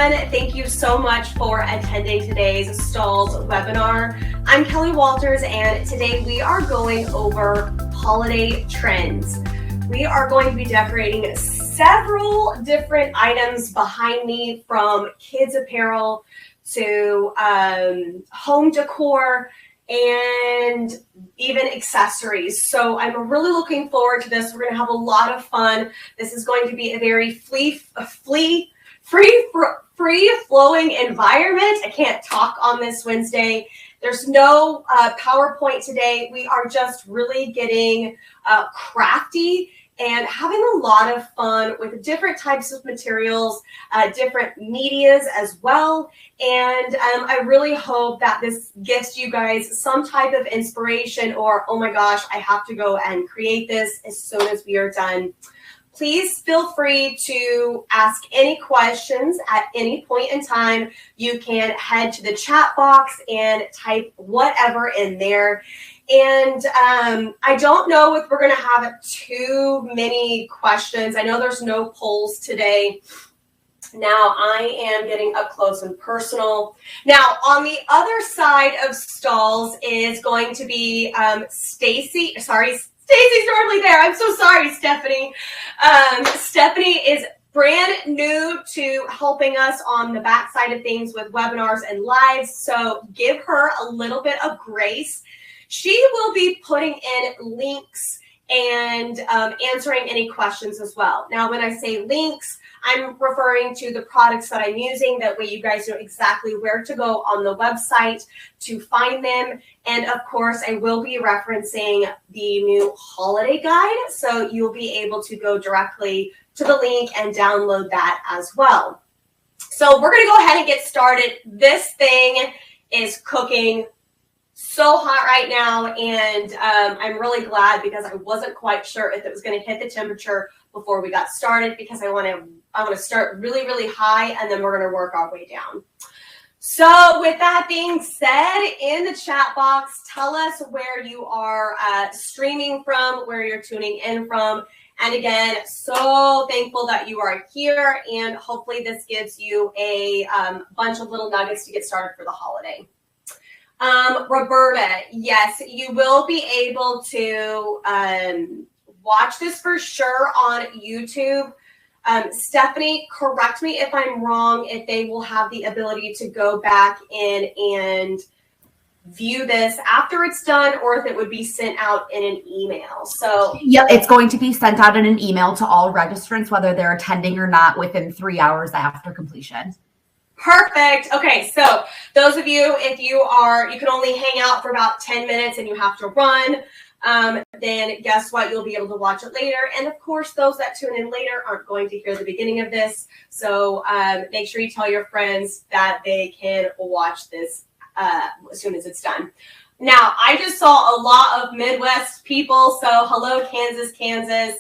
everyone. Thank you so much for attending today's Stahls webinar. I'm Kelly Walters, and today we are going over holiday trends. We are going to be decorating several different items behind me, from kids apparel to home decor and even accessories. So I'm really looking forward to this. We're going to have a lot of fun. This is going to be a very free-flowing environment. I can't talk on this Wednesday. There's no PowerPoint today. We are just really getting crafty and having a lot of fun with different types of materials, different medias as well. And I really hope that this gives you guys some type of inspiration, or, oh my gosh, I have to go and create this as soon as we are done. Please feel free to ask any questions at any point in time. You can head to the chat box and type whatever in there. And I don't know if we're going to have too many questions. I know there's no polls today. Now I am getting up close and personal. Now on the other side of Stahls is going to be Stacy. Stacy's normally there. I'm so sorry, Stephanie. Stephanie is brand new to helping us on the back side of things with webinars and lives. So give her a little bit of grace. She will be putting in links and answering any questions as well. Now, when I say links, I'm referring to the products that I'm using. That way you guys know exactly where to go on the website to find them. And of course, I will be referencing the new holiday guide. So you'll be able to go directly to the link and download that as well. So we're going to go ahead and get started. This thing is cooking so hot right now, and I'm really glad, because I wasn't quite sure if it was going to hit the temperature before we got started, because I want to start really, really high, and then we're going to work our way down. So with that being said, in the chat box, tell us where you are streaming from, where you're tuning in from. And again, so thankful that you are here, and hopefully this gives you a bunch of little nuggets to get started for the holiday. Roberta, yes, you will be able to watch this for sure on YouTube. Stephanie, correct me if I'm wrong, if they will have the ability to go back in and view this after it's done, or if it would be sent out in an email. So yep, it's going to be sent out in an email to all registrants, whether they're attending or not, within 3 hours after completion. Perfect. Okay, so those of you, if you can only hang out for about 10 minutes and you have to run, then guess what? You'll be able to watch it later. And of course, those that tune in later aren't going to hear the beginning of this. So make sure you tell your friends that they can watch this as soon as it's done. Now, I just saw a lot of Midwest people. So hello, Kansas.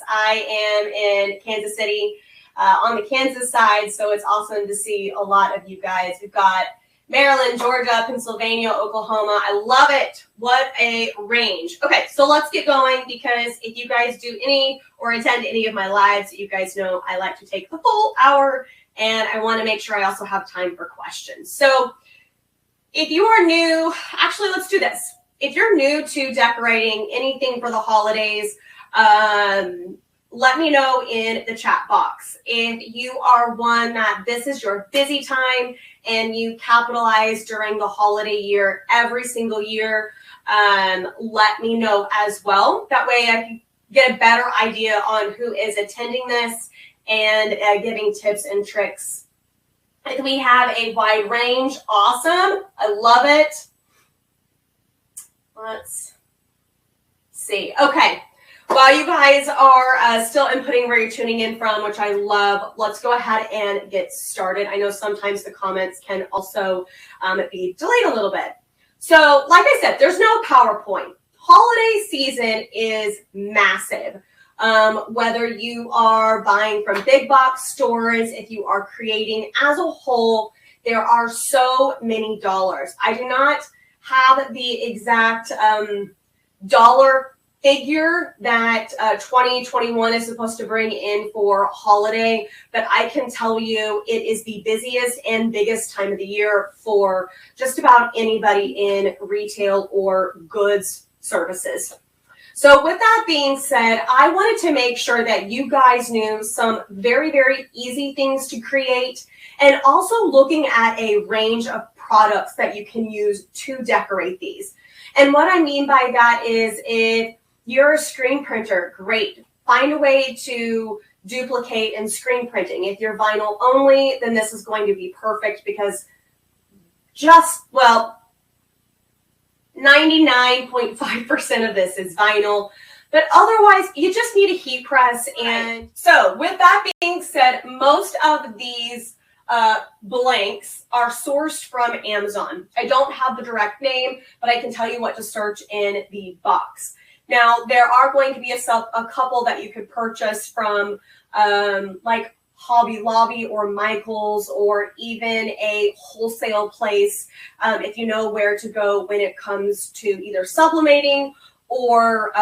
I am in Kansas City. On the Kansas side, so it's awesome to see a lot of you guys. We've got Maryland, Georgia, Pennsylvania, Oklahoma. I love it. What a range. Okay, so let's get going, because if you guys do any or attend any of my lives, you guys know I like to take the full hour, and I want to make sure I also have time for questions. So if you are new, actually, let's do this. If you're new to decorating anything for the holidays, let me know in the chat box. If you are one that this is your busy time and you capitalize during the holiday year every single year, let me know as well. That way I can get a better idea on who is attending this and giving tips and tricks. And we have a wide range. Awesome. I love it. Let's see. Okay. While you guys are still inputting where you're tuning in from, which I love, let's go ahead and get started. I know sometimes the comments can also be delayed a little bit. So like I said, there's no PowerPoint. Holiday season is massive. Whether you are buying from big box stores, if you are creating as a whole, there are so many dollars. I do not have the exact dollar figure that 2021 is supposed to bring in for holiday, but I can tell you it is the busiest and biggest time of the year for just about anybody in retail or goods services. So with that being said, I wanted to make sure that you guys knew some very, very easy things to create, and also looking at a range of products that you can use to decorate these. And what I mean by that is, if you're a screen printer, great. Find a way to duplicate in screen printing. If you're vinyl only, then this is going to be perfect, because 99.5% of this is vinyl. But otherwise, you just need a heat press. And so with that being said, most of these blanks are sourced from Amazon. I don't have the direct name, but I can tell you what to search in the box. Now, there are going to be a couple that you could purchase from like Hobby Lobby or Michael's, or even a wholesale place, if you know where to go when it comes to either sublimating or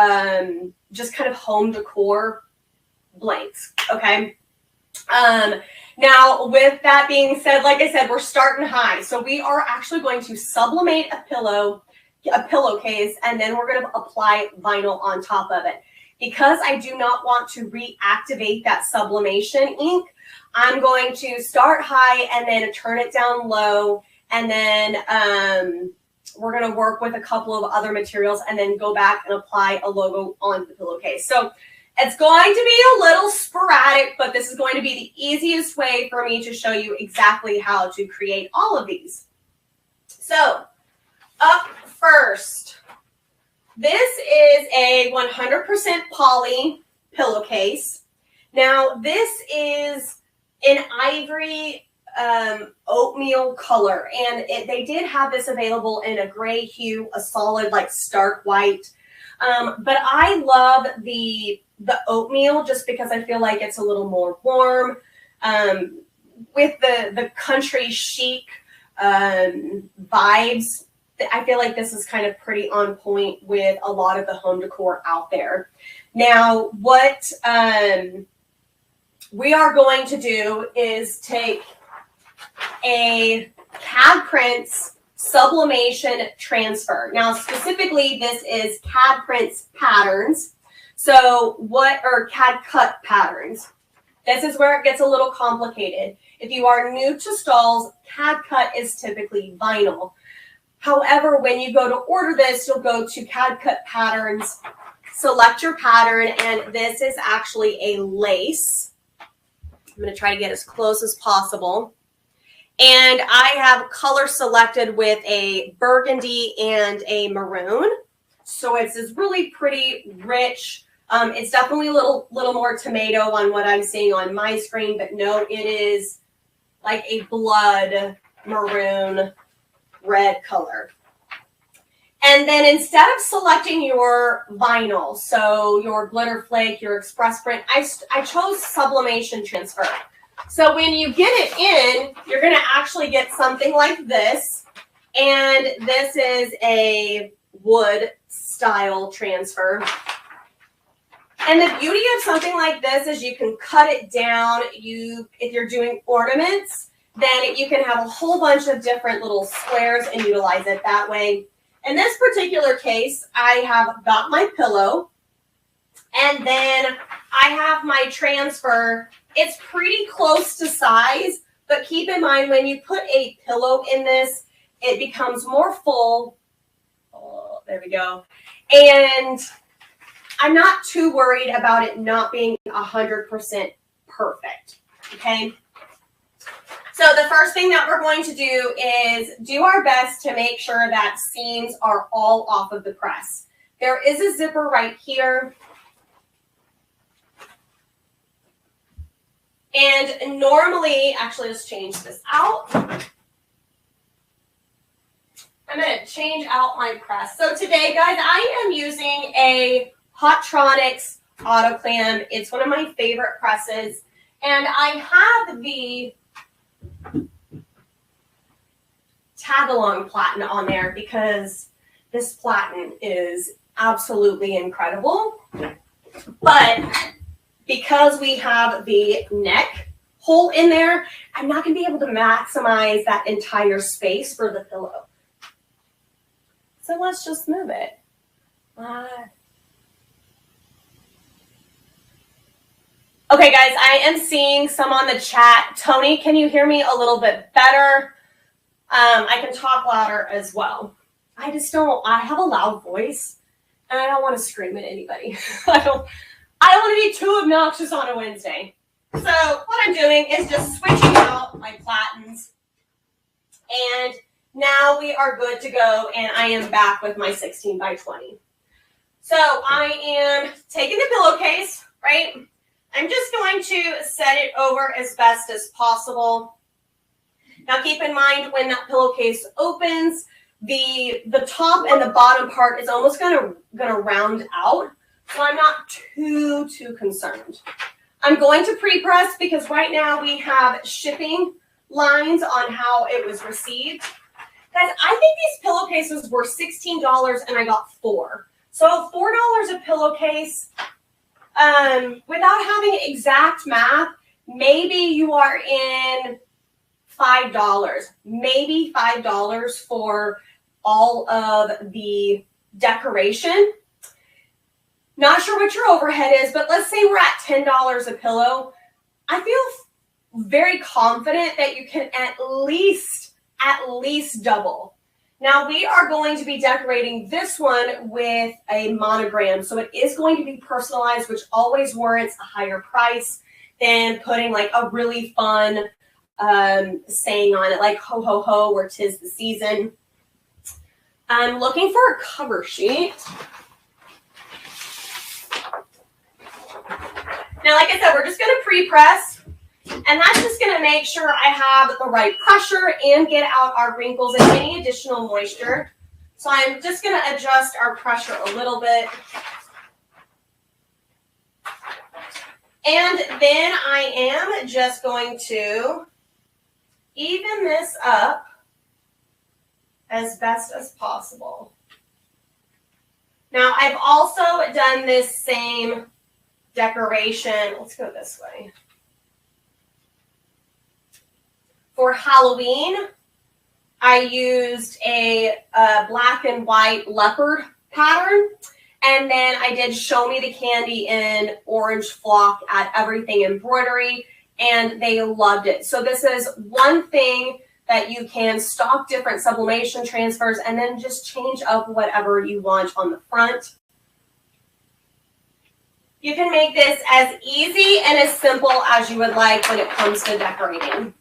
just kind of home decor blanks, okay? Now, with that being said, like I said, we're starting high. So we are actually going to sublimate a pillowcase, and then we're going to apply vinyl on top of it. Because I do not want to reactivate that sublimation ink, I'm going to start high and then turn it down low, and then we're going to work with a couple of other materials and then go back and apply a logo on the pillowcase. So it's going to be a little sporadic, but this is going to be the easiest way for me to show you exactly how to create all of these. So up first, this is a 100% poly pillowcase. Now, this is an ivory oatmeal color, and they did have this available in a gray hue, a solid like stark white. But I love the oatmeal just because I feel like it's a little more warm. With the country chic vibes, I feel like this is kind of pretty on point with a lot of the home decor out there. Now, what we are going to do is take a CAD Prints Sublimation Transfer. Now, specifically, this is CAD Prints Patterns. So what are CAD Cut Patterns? This is where it gets a little complicated. If you are new to Stahls, CAD Cut is typically vinyl. However, when you go to order this, you'll go to CAD Cut Patterns, select your pattern, and this is actually a lace. I'm going to try to get as close as possible. And I have color selected with a burgundy and a maroon. So it's this really pretty rich, it's definitely a little more tomato on what I'm seeing on my screen, but no, it is like a blood maroon red color. And then instead of selecting your vinyl, so your glitter flake, your express print, I chose Sublimation Transfer. So when you get it in, you're going to actually get something like this. And this is a wood style transfer. And the beauty of something like this is you can cut it down. If you're doing ornaments, then you can have a whole bunch of different little squares and utilize it that way. In this particular case, I have got my pillow, and then I have my transfer. It's pretty close to size, but keep in mind when you put a pillow in this, it becomes more full. Oh, there we go. And I'm not too worried about it not being 100% perfect, okay? So the first thing that we're going to do is do our best to make sure that seams are all off of the press. There is a zipper right here. And normally, actually, let's change this out. I'm going to change out my press. So today, guys, I am using a Hotronix Autoclam. It's one of my favorite presses. And I have the tag-along platen on there because this platen is absolutely incredible. But because we have the neck hole in there, I'm not going to be able to maximize that entire space for the pillow. So let's just move it. Okay, guys, I am seeing some on the chat. Tony, can you hear me a little bit better? I can talk louder as well. I have a loud voice, and I don't want to scream at anybody. I don't want to be too obnoxious on a Wednesday. So what I'm doing is just switching out my platens. And now we are good to go, and I am back with my 16 by 20. So I am taking the pillowcase, right? I'm just going to set it over as best as possible. Now keep in mind when that pillowcase opens, the top and the bottom part is almost gonna round out. So I'm not too concerned. I'm going to pre-press because right now we have shipping lines on how it was received. Guys, I think these pillowcases were $16 and I got 4. So $4 a pillowcase. Without having exact math, maybe you are in $5, maybe $5 for all of the decoration. Not sure what your overhead is, but let's say we're at $10 a pillow. I feel very confident that you can at least double. Now we are going to be decorating this one with a monogram. So it is going to be personalized, which always warrants a higher price than putting like a really fun saying on it, like ho, ho, ho, or 'tis the season. I'm looking for a cover sheet. Now, like I said, we're just going to pre-press. And that's just going to make sure I have the right pressure and get out our wrinkles and any additional moisture. So I'm just going to adjust our pressure a little bit. And then I am just going to even this up as best as possible. Now, I've also done this same decoration. Let's go this way. For Halloween, I used a black and white leopard pattern, and then I did Show Me the Candy in orange flock at Everything Embroidery, and they loved it. So this is one thing that you can stock different sublimation transfers and then just change up whatever you want on the front. You can make this as easy and as simple as you would like when it comes to decorating.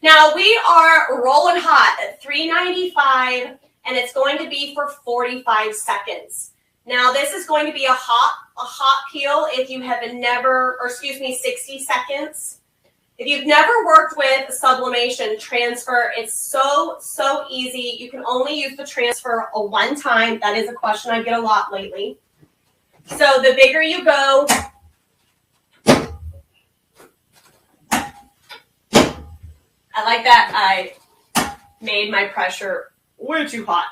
Now we are rolling hot at 395, and it's going to be for 45 seconds. Now this is going to be a hot peel if you have never, or excuse me, 60 seconds. If you've never worked with sublimation transfer, it's so easy. You can only use the transfer one time. That is a question I get a lot lately. So the bigger you go, I like that I made my pressure way too hot.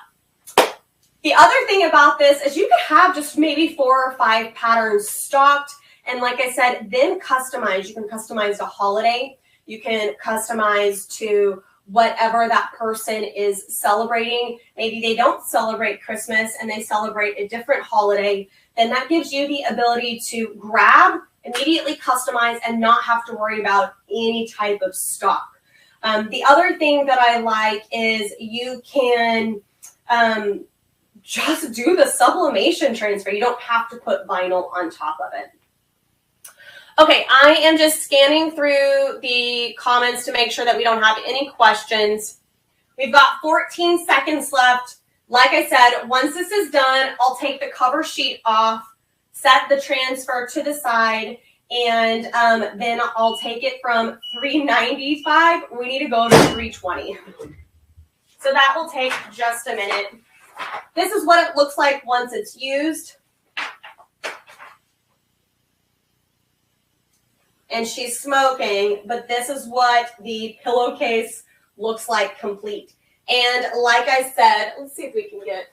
The other thing about this is you can have just maybe 4 or 5 patterns stocked. And like I said, then customize. You can customize to holiday. You can customize to whatever that person is celebrating. Maybe they don't celebrate Christmas and they celebrate a different holiday. Then that gives you the ability to grab, immediately customize, and not have to worry about any type of stock. The other thing that I like is you can just do the sublimation transfer. You don't have to put vinyl on top of it. Okay, I am just scanning through the comments to make sure that we don't have any questions. We've got 14 seconds left. Like I said, once this is done, I'll take the cover sheet off, set the transfer to the side, and then I'll take it from 395. We need to go to 320. So that will take just a minute. This is what it looks like once it's used. And she's smoking, but this is what the pillowcase looks like complete. And like I said, let's see if we can get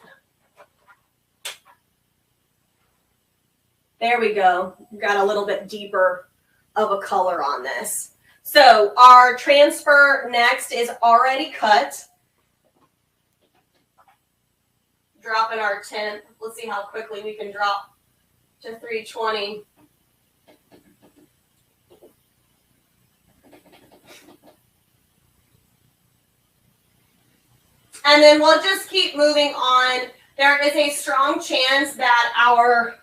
There we go. We've got a little bit deeper of a color on this. So our transfer next is already cut. Dropping our temp. Let's see how quickly we can drop to 320. And then we'll just keep moving on. There is a strong chance that our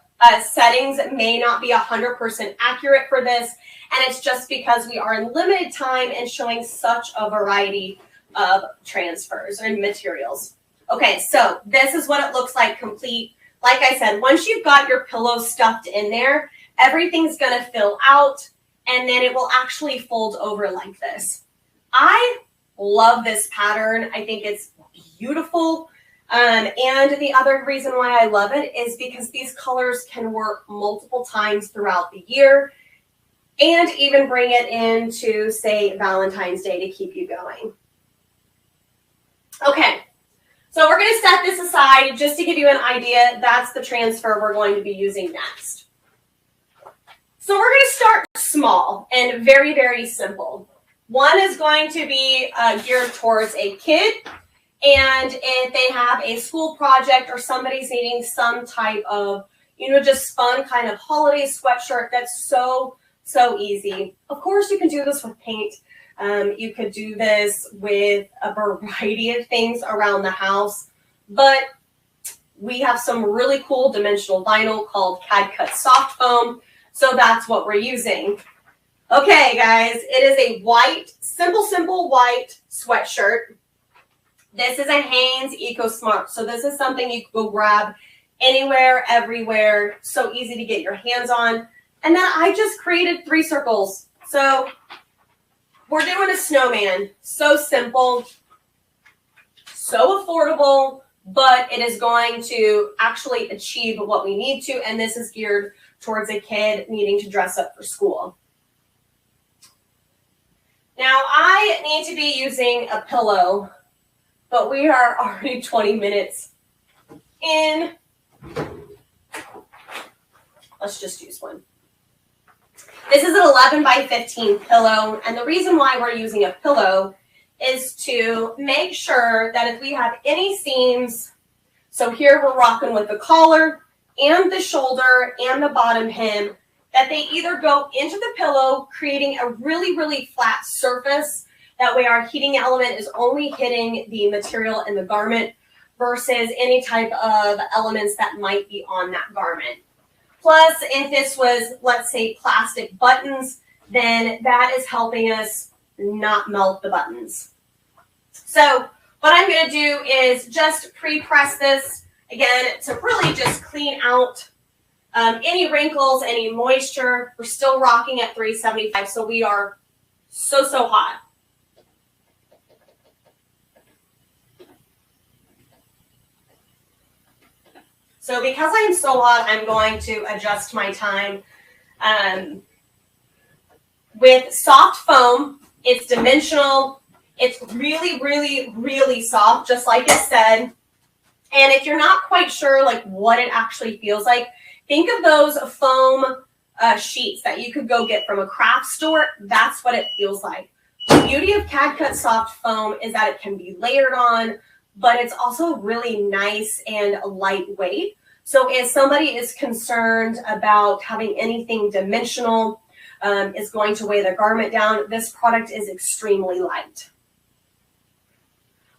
settings may not be 100% accurate for this, and it's just because we are in limited time and showing such a variety of transfers and materials. Okay, so this is what it looks like complete. Like I said, once you've got your pillow stuffed in there, everything's going to fill out, and then it will actually fold over like this. I love this pattern. I think it's beautiful. And the other reason why I love it is because these colors can work multiple times throughout the year and even bring it into, say, Valentine's Day to keep you going. Okay, so we're going to set this aside just to give you an idea. That's the transfer we're going to be using next. So we're going to start small and very, very simple. One is going to be geared towards a kid. And if they have a school project or somebody's needing some type of, just fun kind of holiday sweatshirt, that's so, so easy. Of course, you can do this with paint. You could do this with a variety of things around the house. But we have some really cool dimensional vinyl called Cad Cut Soft Foam. So that's what we're using. Okay, guys, it is a white, simple white sweatshirt. This is a Hanes Eco Smart. So this is something you can go grab anywhere, everywhere. So easy to get your hands on. And then I just created 3 circles. So we're doing a snowman. So simple, so affordable, but it is going to actually achieve what we need to. And this is geared towards a kid needing to dress up for school. Now I need to be using a pillow, but we are already 20 minutes in. Let's just use one. This is an 11 by 15 pillow, and the reason why we're using a pillow is to make sure that if we have any seams, so here we're rocking with the collar and the shoulder and the bottom hem, that they either go into the pillow, creating a really, really flat surface. That way our heating element is only hitting the material in the garment versus any type of elements that might be on that garment. Plus, if this was, let's say, plastic buttons, then that is helping us not melt the buttons. So what I'm going to do is just pre-press this, again, to really just clean out any wrinkles, any moisture. We're still rocking at 375, so we are so hot. So because I am so hot, I'm going to adjust my time. With soft foam, it's dimensional. It's really, really, really soft, just like it said. And if you're not quite sure like what it actually feels like, think of those foam sheets that you could go get from a craft store. That's what it feels like. The beauty of Cad Cut Soft Foam is that it can be layered on, but it's also really nice and lightweight. So if somebody is concerned about having anything dimensional is going to weigh their garment down, this product is extremely light.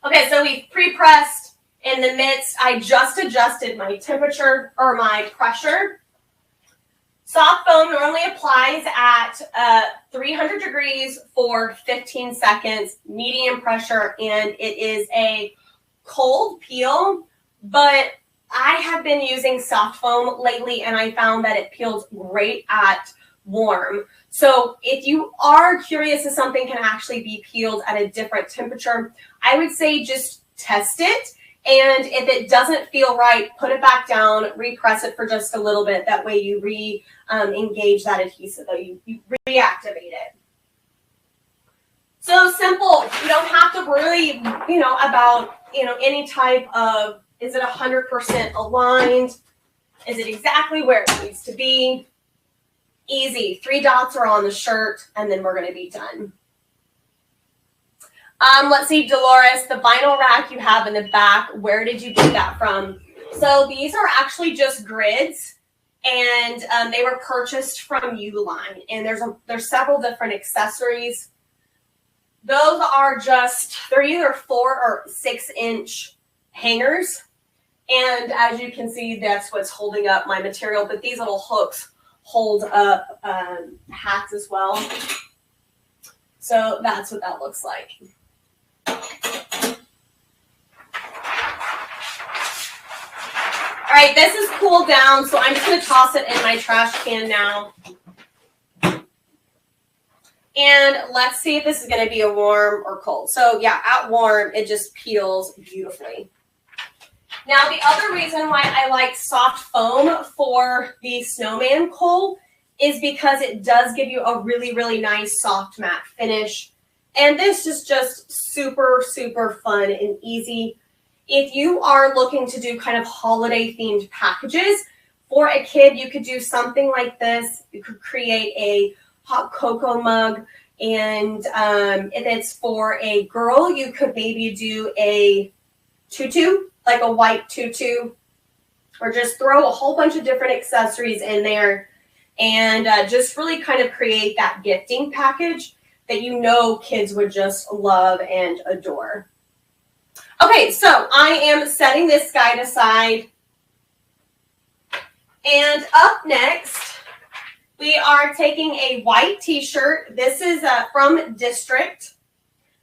Okay, so we've pre-pressed. In the midst, I just adjusted my temperature or my pressure. Soft foam normally applies at 300 degrees for 15 seconds, medium pressure, and it is a cold peel, but I have been using soft foam lately, and I found that it peels great at warm. So if you are curious if something can actually be peeled at a different temperature, I would say just test it. And if it doesn't feel right, put it back down, repress it for just a little bit. That way you engage that adhesive, you reactivate it. So simple. You don't have to worry, about, any type of, is it 100% aligned? Is it exactly where it needs to be? Easy. 3 dots are on the shirt, and then we're going to be done. Let's see, Dolores, the vinyl rack you have in the back, where did you get that from? So these are actually just grids, and they were purchased from Uline, and there's several different accessories. Those are they're either 4 or 6 inch hangers, and as you can see, that's what's holding up my material, but these little hooks hold up hats as well. So that's what that looks like. All right, this is cooled down, so I'm just going to toss it in my trash can now. And let's see if this is going to be a warm or cold. So yeah, at warm, it just peels beautifully. Now, the other reason why I like soft foam for the snowman coal is because it does give you a really, really nice soft matte finish. And this is just super, super fun and easy. If you are looking to do kind of holiday themed packages for a kid, you could do something like this. You could create a hot cocoa mug. And if it's for a girl, you could maybe do a tutu, like a white tutu, or just throw a whole bunch of different accessories in there and just really kind of create that gifting package that you know kids would just love and adore. Okay, so I am setting this guide aside. And up next, we are taking a white t-shirt. This is from District.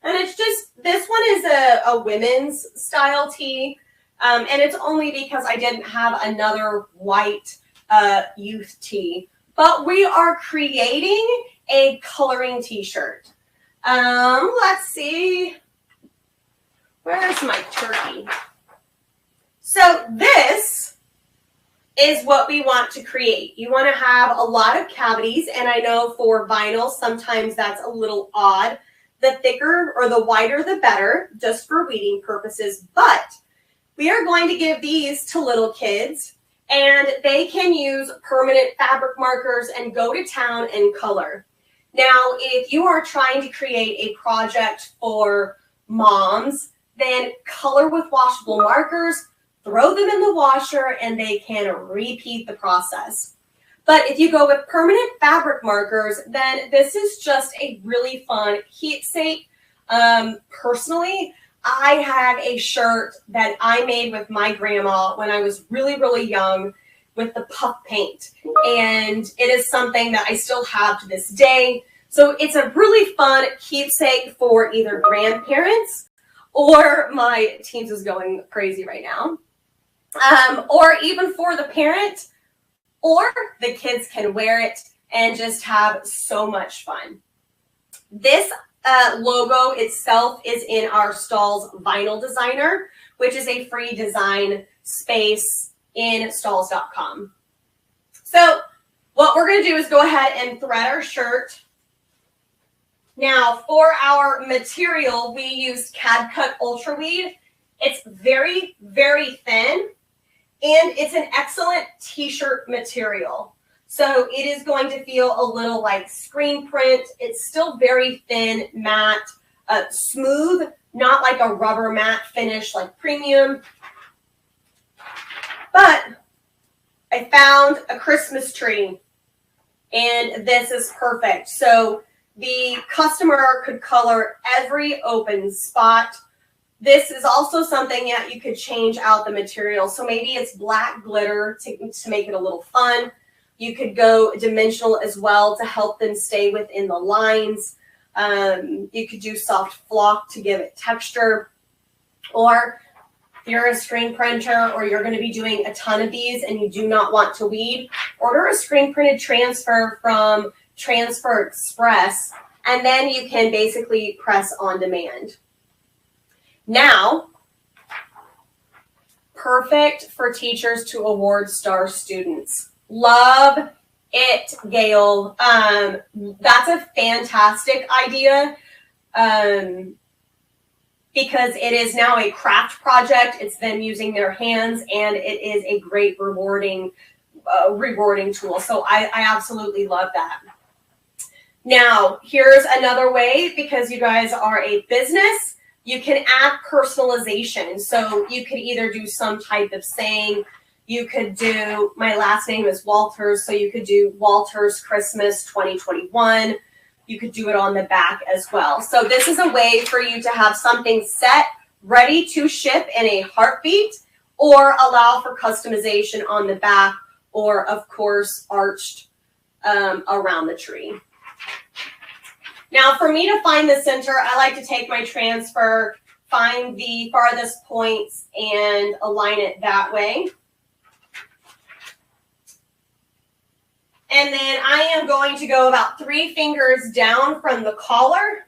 And it's just, this one is a women's style tee. And it's only because I didn't have another white youth tee. But we are creating a coloring t-shirt. Let's see. Where's my turkey? So this is what we want to create. You want to have a lot of cavities, and I know for vinyl, sometimes that's a little odd. The thicker or the wider, the better, just for weeding purposes. But we are going to give these to little kids, and they can use permanent fabric markers and go to town and color. Now, if you are trying to create a project for moms, then color with washable markers, throw them in the washer, and they can repeat the process. But if you go with permanent fabric markers, then this is just a really fun keepsake. Personally, I have a shirt that I made with my grandma when I was really, really young with the puff paint. And it is something that I still have to this day. So it's a really fun keepsake for either grandparents, or my teens is going crazy right now, or even for the parent, or the kids can wear it and just have so much fun. This logo itself is in our Stahls Vinyl Designer, which is a free design space in Stahls.com. So what we're going to do is go ahead and thread our shirt. Now, for our material, we used Cad Cut Ultra Weed. It's very, very thin, and it's an excellent t-shirt material. So it is going to feel a little like screen print. It's still very thin, matte, smooth, not like a rubber matte finish like premium. But I found a Christmas tree, and this is perfect. So the customer could color every open spot. This is also something that you could change out the material. So maybe it's black glitter to make it a little fun. You could go dimensional as well to help them stay within the lines. You could do soft flock to give it texture. Or if you're a screen printer or you're going to be doing a ton of these and you do not want to weed, order a screen printed transfer from Transfer Express, and then you can basically press on demand. Now, perfect for teachers to award star students. Love it, Gail. That's a fantastic idea. because it is now a craft project. It's them using their hands, and it is a great rewarding tool. So I absolutely love that. Now, here's another way, because you guys are a business, you can add personalization. So you could either do some type of saying. You could do, my last name is Walters, so you could do Walters Christmas 2021. You could do it on the back as well. So this is a way for you to have something set, ready to ship in a heartbeat, or allow for customization on the back, or of course arched around the tree. Now, for me to find the center, I like to take my transfer, find the farthest points, and align it that way. And then I am going to go about 3 fingers down from the collar.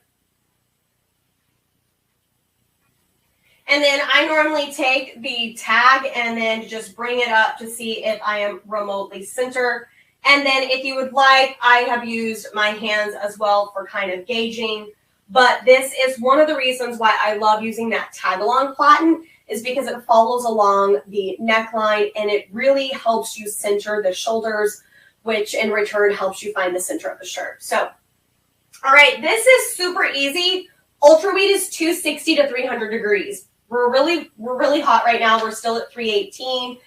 And then I normally take the tag and then just bring it up to see if I am remotely centered. And then if you would like, I have used my hands as well for kind of gauging. But this is one of the reasons why I love using that tag-along platen, is because it follows along the neckline and it really helps you center the shoulders, which in return helps you find the center of the shirt. So, all right, this is super easy. Ultra Weed is 260 to 300 degrees. We're really hot right now. We're still at 318.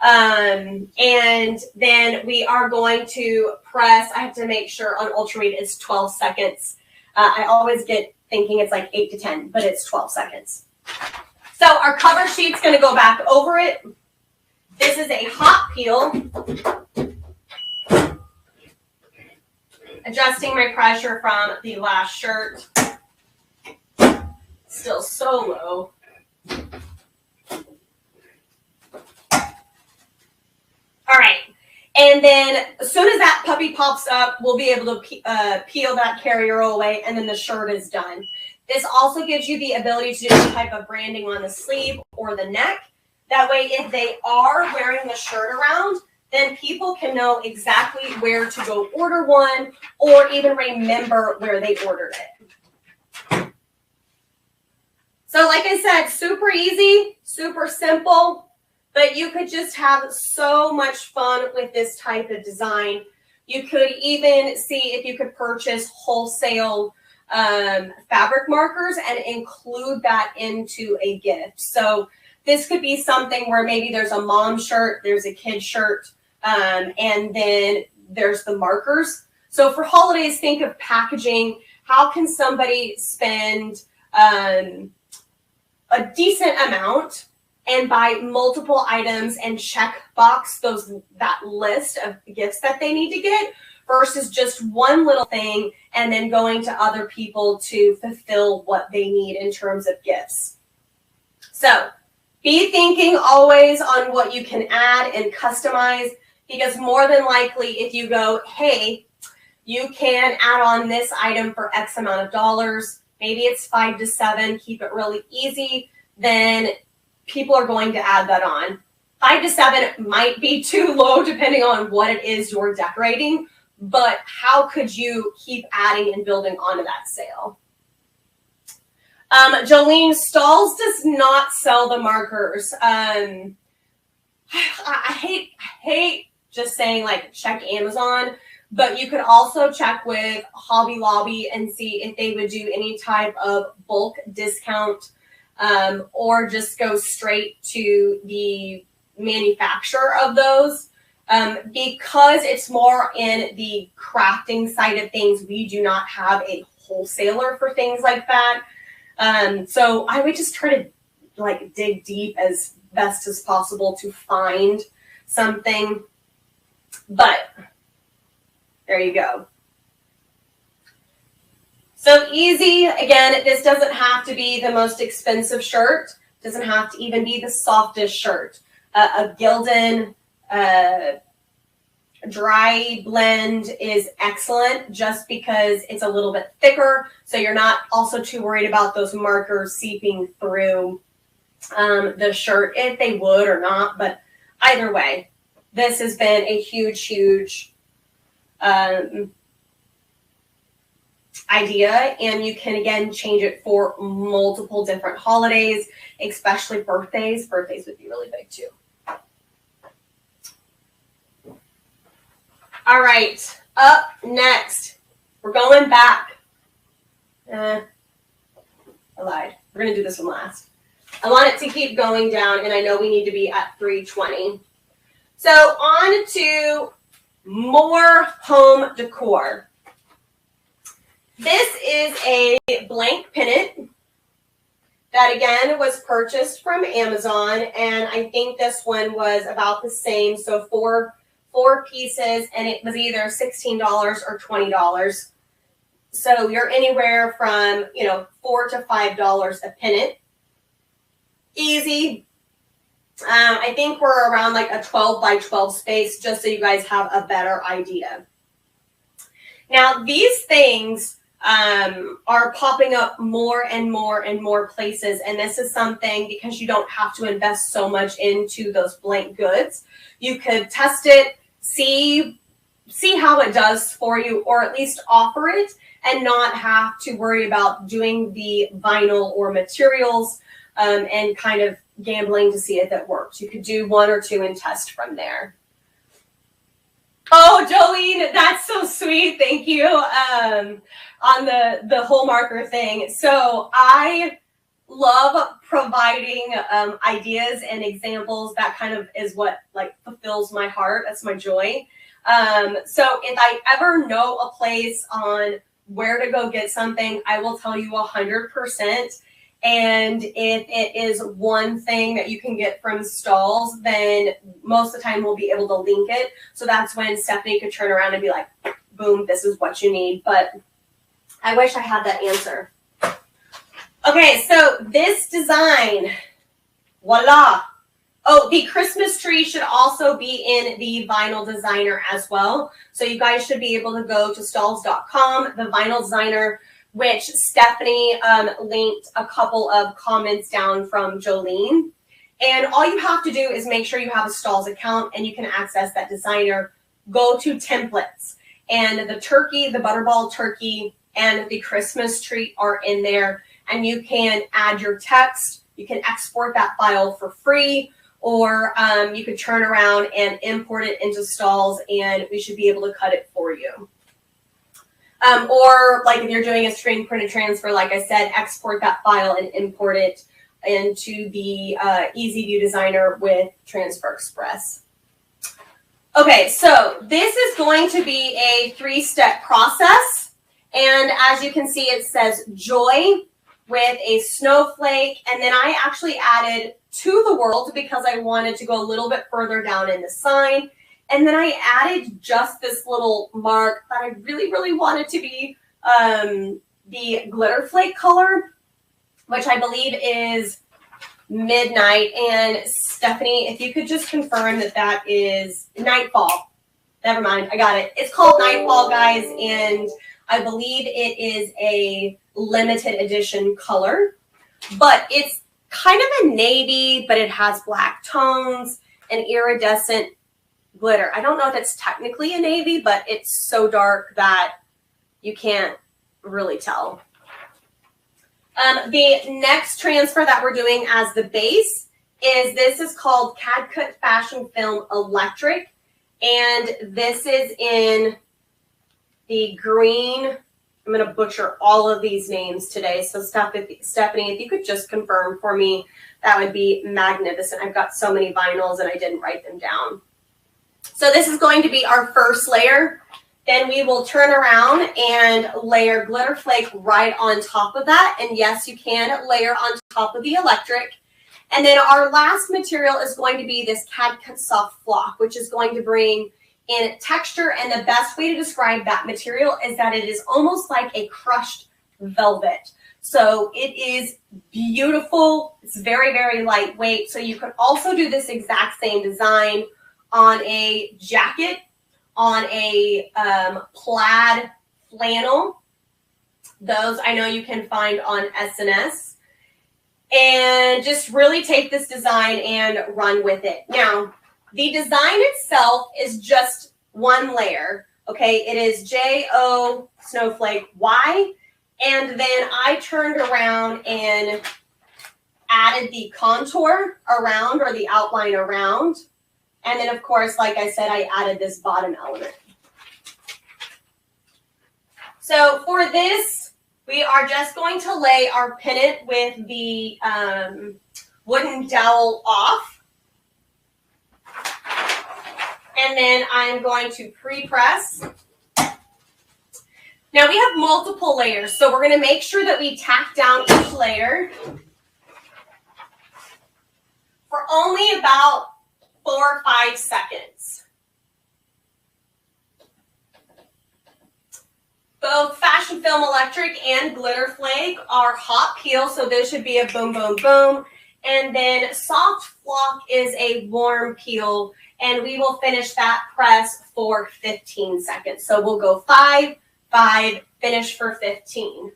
And then we are going to press. I have to make sure on Ultra Weed it's 12 seconds. I always get thinking it's like 8 to 10, but it's 12 seconds. So our cover sheet's going to go back over it. This is a hot peel. Adjusting my pressure from the last shirt. Still so low. All right. And then as soon as that puppy pops up, we'll be able to peel that carrier away, and then the shirt is done. This also gives you the ability to do some type of branding on the sleeve or the neck. That way, if they are wearing the shirt around, then people can know exactly where to go order one, or even remember where they ordered it. So like I said, super easy, super simple. But you could just have so much fun with this type of design. You could even see if you could purchase wholesale fabric markers and include that into a gift. So this could be something where maybe there's a mom shirt, there's a kid shirt, and then there's the markers. So for holidays, think of packaging. How can somebody spend a decent amount and buy multiple items and check box that list of gifts that they need to get, versus just one little thing and then going to other people to fulfill what they need in terms of gifts. So be thinking always on what you can add and customize, because more than likely if you go, hey, you can add on this item for X amount of dollars, maybe it's 5 to 7, keep it really easy, then people are going to add that on. 5 to 7 might be too low depending on what it is you're decorating, but how could you keep adding and building onto that sale? Jolene, Stahls does not sell the markers. I hate just saying like check Amazon, but you could also check with Hobby Lobby and see if they would do any type of bulk discount, or just go straight to the manufacturer of those. Because it's more in the crafting side of things, we do not have a wholesaler for things like that. So I would just try to like dig deep as best as possible to find something. But there you go. So easy. Again, this doesn't have to be the most expensive shirt. Doesn't have to even be the softest shirt. A Gildan dry blend is excellent just because it's a little bit thicker. So you're not also too worried about those markers seeping through the shirt, if they would or not. But either way, this has been a huge idea, and you can again change it for multiple different holidays, especially birthdays. Birthdays would be really big too. All right, up next, we're going back. I lied. We're going to do this one last. I want it to keep going down, and I know we need to be at 320. So on to more home decor. This is a blank pennant that, again, was purchased from Amazon, and I think this one was about the same. So four pieces, and it was either $16 or $20. So you're anywhere from, $4 to $5 a pennant. Easy. I think we're around like a 12 by 12 space, just so you guys have a better idea. Now, these things are popping up more and more and more places, and this is something, because you don't have to invest so much into those blank goods. You could test it, see how it does for you, or at least offer it and not have to worry about doing the vinyl or materials and kind of gambling to see if it works. You could do one or two and test from there. Oh, Jolene, that's so sweet. Thank you on the whole marker thing. So I love providing ideas and examples. That kind of is what like fulfills my heart. That's my joy. So if I ever know a place on where to go get something, I will tell you 100%. And if it is one thing that you can get from Stahls, then most of the time we'll be able to link it. So that's when Stephanie could turn around and be like, boom, this is what you need. But I wish I had that answer. Okay, so this design, voila. Oh, the Christmas tree should also be in the vinyl designer as well. So you guys should be able to go to stahls.com, the vinyl designer, which Stephanie linked a couple of comments down from Jolene. And all you have to do is make sure you have a Stahls account and you can access that designer. Go to templates, and the turkey, the butterball turkey, and the Christmas tree are in there, and you can add your text. You can export that file for free, or you could turn around and import it into Stahls, and we should be able to cut it for you. Or like if you're doing a screen printed transfer, like I said, export that file and import it into the Easy View Designer with Transfer Express. Okay, so this is going to be a 3-step process. And as you can see, it says joy with a snowflake. And then I actually added to the world because I wanted to go a little bit further down in the sign. And then I added just this little mark that I really, really wanted to be the glitter flake color, which I believe is midnight. And Stephanie, if you could just confirm that that is nightfall. Never mind, I got it. It's called Nightfall, guys, and I believe it is a limited edition color, but it's kind of a navy, but it has black tones and iridescent glitter. I don't know if it's technically a navy, but it's so dark that you can't really tell. The next transfer that we're doing as the base this is called Cad Cut Fashion Film Electric, and this is in the green. I'm going to butcher all of these names today, so Stephanie, if you could just confirm for me, that would be magnificent. I've got so many vinyls and I didn't write them down. So this is going to be our first layer. Then we will turn around and layer glitter flake right on top of that. And yes, you can layer on top of the electric. And then our last material is going to be this Cad Cut Soft Flock, which is going to bring in texture. And the best way to describe that material is that it is almost like a crushed velvet. So it is beautiful. It's very, very lightweight. So you could also do this exact same design on a jacket, on a plaid flannel. Those I know you can find on S&S. And just really take this design and run with it. Now, the design itself is just one layer, Okay, it is J-O snowflake Y. And then I turned around and added the contour around, or the outline around. And then, of course, like I said, I added this bottom element. So for this, we are just going to lay our pennant with the wooden dowel off. And then I'm going to pre-press. Now we have multiple layers, so we're going to make sure that we tack down each layer for only about 4 or 5 seconds. Both Fashion Film Electric and Glitter Flake are hot peel, so those should be a boom, boom, boom. And then Soft Flock is a warm peel, and we will finish that press for 15 seconds. So we'll go 5, 5, finish for 15.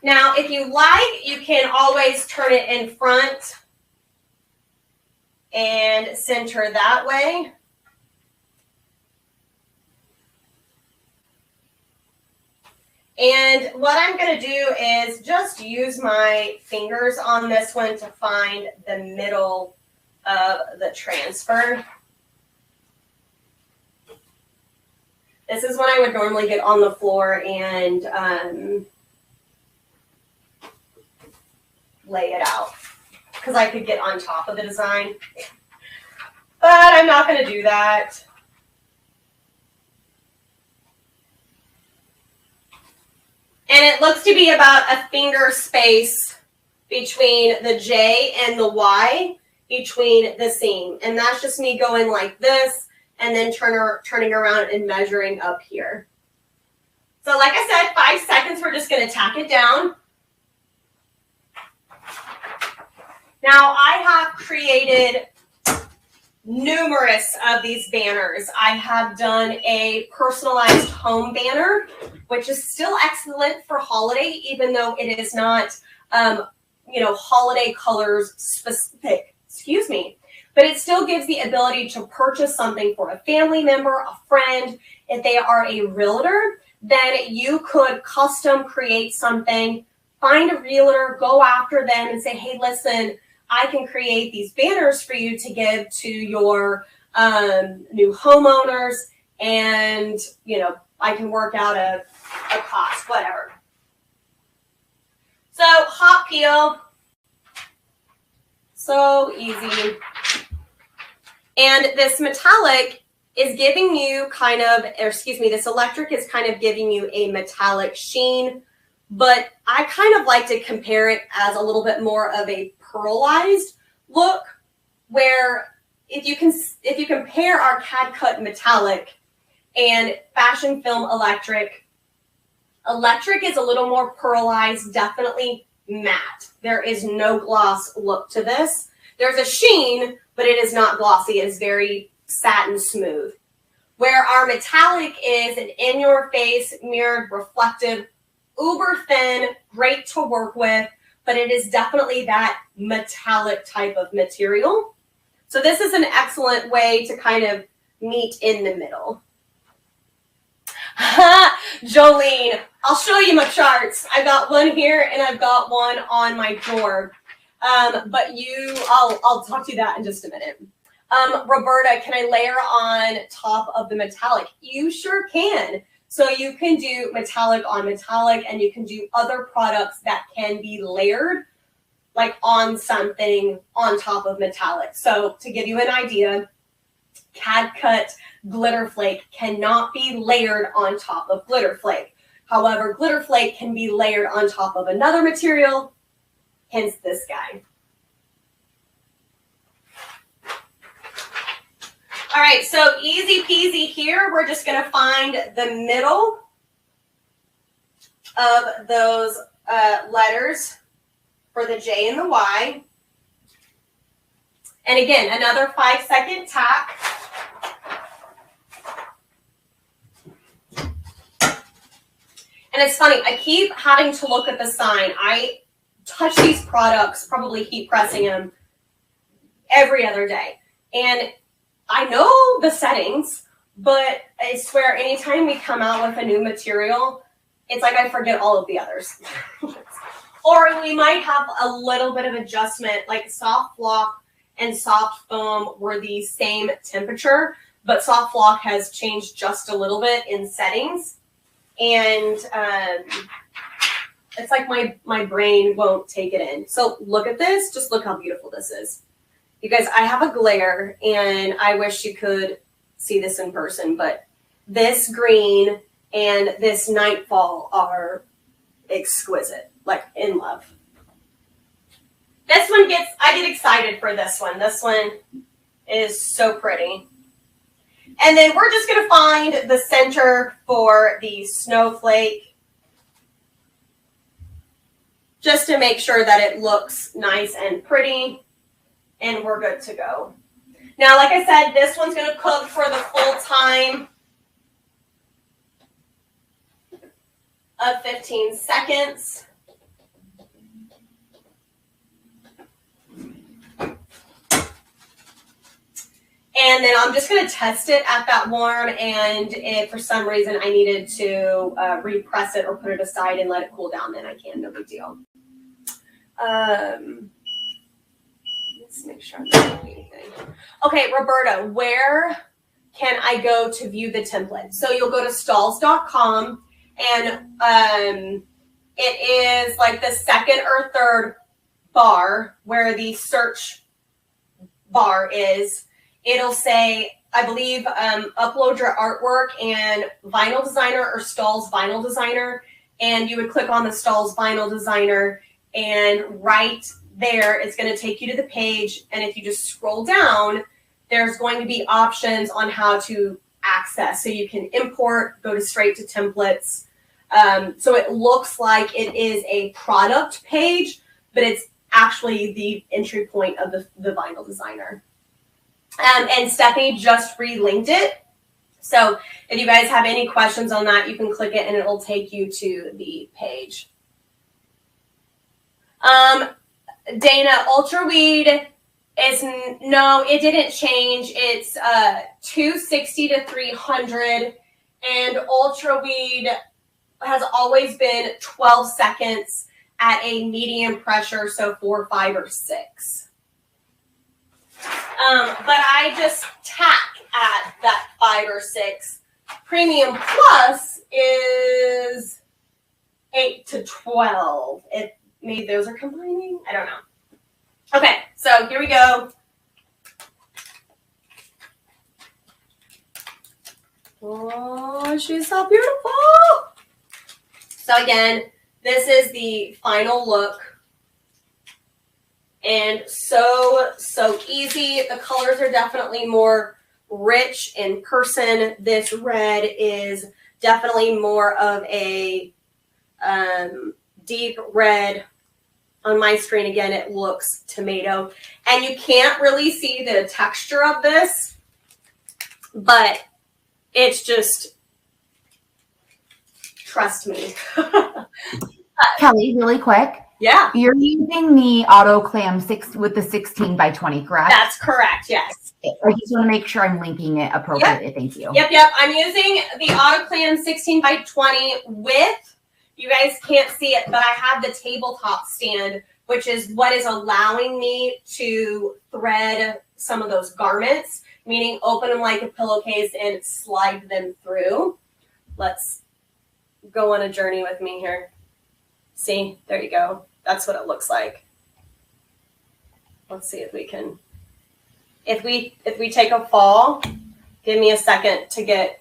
Now, if you like, you can always turn it in front and center that way. And what I'm going to do is just use my fingers on this one to find the middle of the transfer. This is when I would normally get on the floor and lay it out, because I could get on top of the design. But I'm not going to do that. And it looks to be about a finger space between the J and the Y between the seam. And that's just me going like this and then turning around and measuring up here. So like I said, 5 seconds, we're just going to tack it down. Now I have created numerous of these banners. I have done a personalized home banner, which is still excellent for holiday, even though it is not, holiday colors specific, excuse me. But it still gives the ability to purchase something for a family member, a friend. If they are a realtor, then you could custom create something, find a realtor, go after them and say, hey, listen, I can create these banners for you to give to your new homeowners, and, I can work out a cost, whatever. So hot peel, so easy. And this metallic is giving you this electric is kind of giving you a metallic sheen, but I kind of like to compare it as a little bit more of a pearlized look, where if you compare our Cad Cut metallic and Fashion Film electric is a little more pearlized, definitely matte. There is no gloss look to this. There's a sheen, but it is not glossy. It is very satin smooth. Where our metallic is an in-your-face, mirrored, reflective, uber thin, great to work with, but it is definitely that metallic type of material. So this is an excellent way to kind of meet in the middle. Jolene, I'll show you my charts. I've got one here and I've got one on my drawer. But I'll talk to you that in just a minute. Roberta, can I layer on top of the metallic? You sure can. So you can do metallic on metallic, and you can do other products that can be layered, like on something on top of metallic. So to give you an idea, Cad Cut Glitter Flake cannot be layered on top of Glitter Flake. However, Glitter Flake can be layered on top of another material, hence this guy. All right, so easy peasy here. We're just going to find the middle of those letters for the J and the Y. And again, another 5-second tack. And it's funny, I keep having to look at the sign. I touch these products, probably heat pressing them every other day. And I know the settings, but I swear anytime we come out with a new material, it's like I forget all of the others. Or we might have a little bit of adjustment, like soft flock and soft foam were the same temperature, but soft flock has changed just a little bit in settings. And it's like my brain won't take it in. So look at this. Just look how beautiful this is. You guys, I have a glare, and I wish you could see this in person, but this green and this nightfall are exquisite, like in love. This one I get excited for this one. This one is so pretty. And then we're just going to find the center for the snowflake just to make sure that it looks nice and pretty, and we're good to go. Now, like I said, this one's going to cook for the full time of 15 seconds. And then I'm just going to test it at that warm, and if for some reason I needed to repress it or put it aside and let it cool down, then I can, no big deal. Let's make sure I'm not doing anything. Okay, Roberta, where can I go to view the template? So you'll go to Stahls.com, and it is like the second or third bar where the search bar is. It'll say, I believe, upload your artwork and vinyl designer or Stahls vinyl designer. And you would click on the Stahls vinyl designer, and right there, it's going to take you to the page. And if you just scroll down, there's going to be options on how to access. So you can import, go to straight to templates. So it looks like it is a product page, but it's actually the entry point of the vinyl designer. And Stephanie just relinked it. So if you guys have any questions on that, you can click it and it'll take you to the page. Dana, Ultra Weed is, no, it didn't change. It's 260 to 300, and Ultra Weed has always been 12 seconds at a medium pressure, so 4, 5, or 6. But I just tack at that 5 or 6. Premium Plus is 8 to 12. If maybe those are combining, I don't know. Okay, so here we go. Oh, she's so beautiful. So again, this is the final look. And so easy. The colors are definitely more rich in person. This red is definitely more of a deep red. On my screen, again, it looks tomato. And you can't really see the texture of this, but it's just, trust me. Kelly, really quick. Yeah. You're using the auto clam 6 with the 16 by 20, correct? That's correct, yes. I just want to make sure I'm linking it appropriately. Yep. Thank you. Yep. I'm using the AutoClam 16 by 20 with, you guys can't see it, but I have the tabletop stand, which is what is allowing me to thread some of those garments, meaning open them like a pillowcase and slide them through. Let's go on a journey with me here. See, there you go. That's what it looks like. Let's see if we can, if we take a fall, give me a second to get,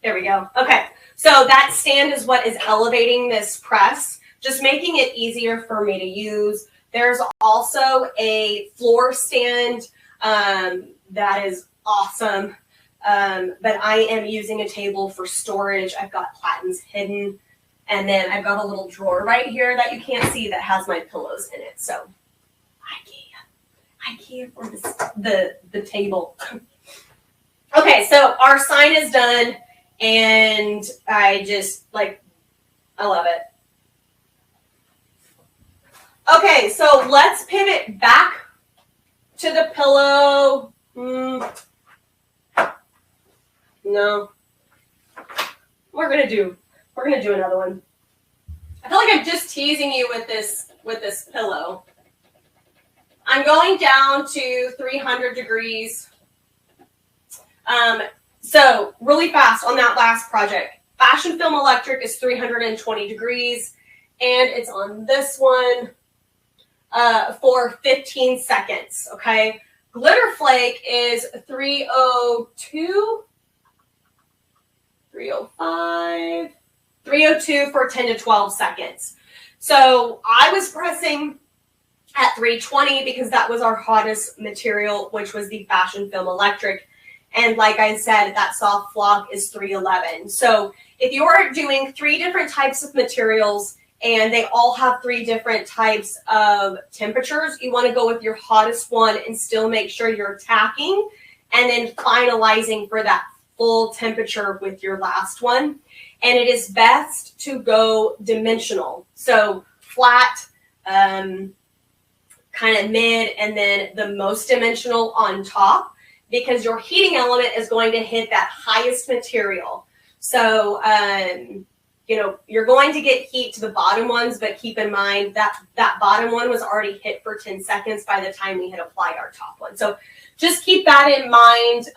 there we go. Okay, so that stand is what is elevating this press, just making it easier for me to use. There's also a floor stand that is awesome, but I am using a table for storage. I've got platens hidden. And then I've got a little drawer right here that you can't see that has my pillows in it. So IKEA for the table. Okay, so our sign is done, and I just I love it. Okay, so let's pivot back to the pillow. No. We're gonna do another one. I feel like I'm just teasing you with this pillow. I'm going down to 300 degrees. So really fast on that last project. Fashion Film Electric is 320 degrees, and it's on this one for 15 seconds, okay? Glitter Flake is 302, 305, 302 for 10 to 12 seconds. So I was pressing at 320 because that was our hottest material, which was the Fashion Film Electric. And like I said, that soft flock is 311. So if you're doing 3 different types of materials and they all have 3 different types of temperatures, you want to go with your hottest one and still make sure you're tacking and then finalizing for that full temperature with your last one. And it is best to go dimensional. So flat, kind of mid, and then the most dimensional on top, because your heating element is going to hit that highest material. So, you know, you're going to get heat to the bottom ones, but keep in mind that that bottom one was already hit for 10 seconds by the time we had applied our top one. So just keep that in mind.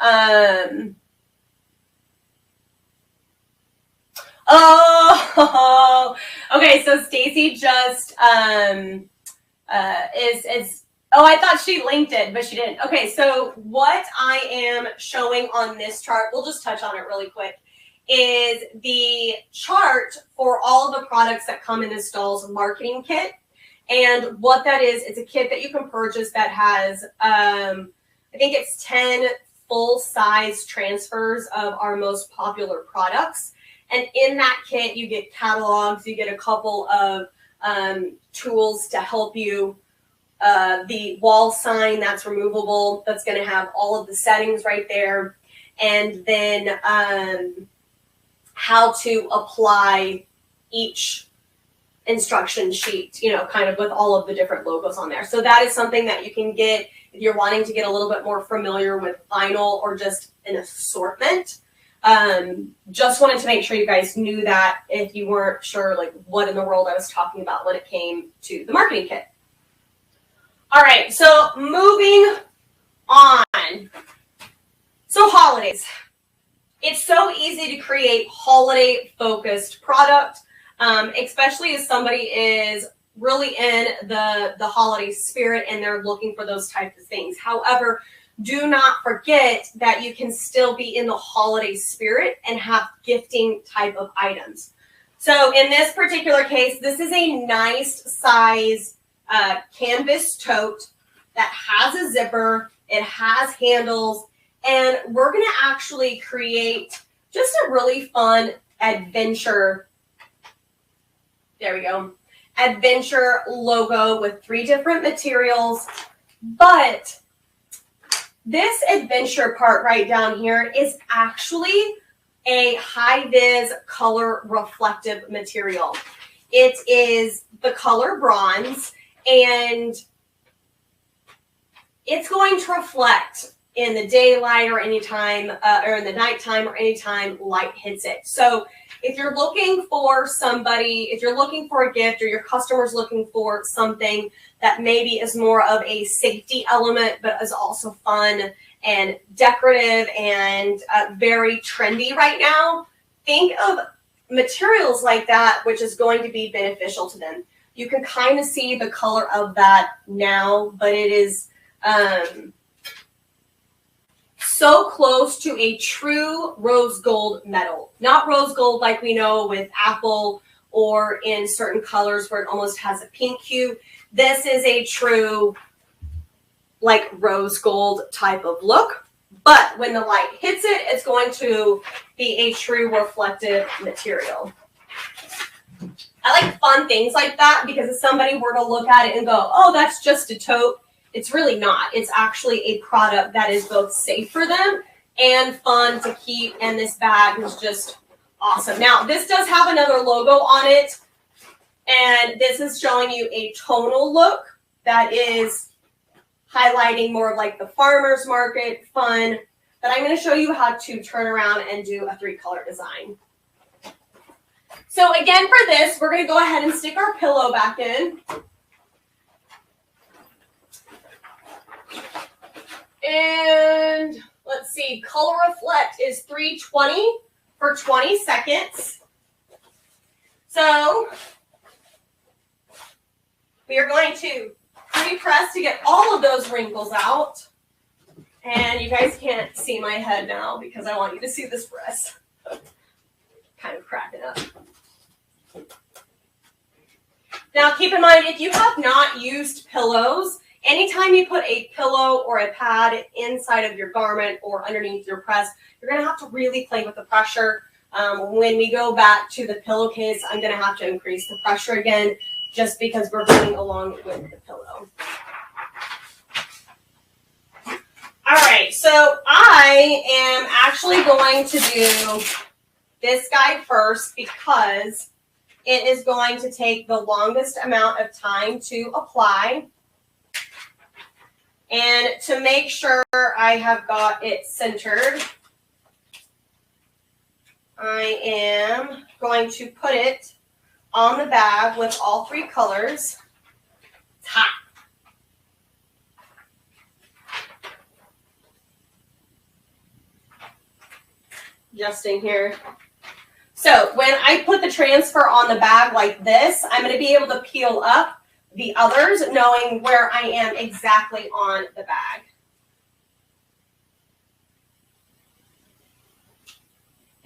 Oh, okay. So Stacy just is. Oh, I thought she linked it, but she didn't. Okay, so what I am showing on this chart, we'll just touch on it really quick, is the chart for all of the products that come in the Stahls marketing kit. And what that is, it's a kit that you can purchase that has, I think it's 10 full-size transfers of our most popular products. And in that kit, you get catalogs, you get a couple of tools to help you. The wall sign that's removable, that's going to have all of the settings right there. And then how to apply each instruction sheet, you know, kind of with all of the different logos on there. So that is something that you can get if you're wanting to get a little bit more familiar with vinyl or just an assortment. Just wanted to make sure you guys knew that if you weren't sure, like, what in the world I was talking about when it came to the marketing kit. All right, so moving on. So holidays. It's so easy to create holiday-focused product, especially if somebody is really in the holiday spirit and they're looking for those types of things. However, do not forget that you can still be in the holiday spirit and have gifting type of items. So in this particular case, this is a nice size canvas tote that has a zipper, it has handles, and we're going to actually create just a really fun adventure, there we go, adventure logo with 3 different materials. But this adventure part right down here is actually a high-vis color reflective material. It is the color bronze, and it's going to reflect in the daylight or anytime, or in the nighttime or anytime light hits it. So if you're looking for somebody, if you're looking for a gift or your customer's looking for something that maybe is more of a safety element, but is also fun and decorative and very trendy right now, think of materials like that, which is going to be beneficial to them. You can kind of see the color of that now, but it is so close to a true rose gold metal. Not rose gold like we know with apple or in certain colors where it almost has a pink hue. This is a true like rose gold type of look. But when the light hits it, it's going to be a true reflective material. I like fun things like that because if somebody were to look at it and go, oh, that's just a tote, it's really not. It's actually a product that is both safe for them and fun to keep, and this bag is just awesome. Now, this does have another logo on it, and this is showing you a tonal look that is highlighting more of like the farmer's market fun. but I'm going to show you how to turn around and do a 3-color design. So again, for this, we're going to go ahead and stick our pillow back in. And let's see, color reflect is 320 for 20 seconds. So we are going to pre-press to get all of those wrinkles out. And you guys can't see my head now because I want you to see this press. Kind of cracking up. Now keep in mind, if you have not used pillows, anytime you put a pillow or a pad inside of your garment or underneath your press, you're going to have to really play with the pressure. When we go back to the pillowcase, I'm going to have to increase the pressure again just because we're going along with the pillow. All right, so I am actually going to do this guy first because it is going to take the longest amount of time to apply. And to make sure I have got it centered, I am going to put it on the bag with all 3 colors. It's hot. Adjusting here. So when I put the transfer on the bag like this, I'm going to be able to peel up the others, knowing where I am exactly on the bag.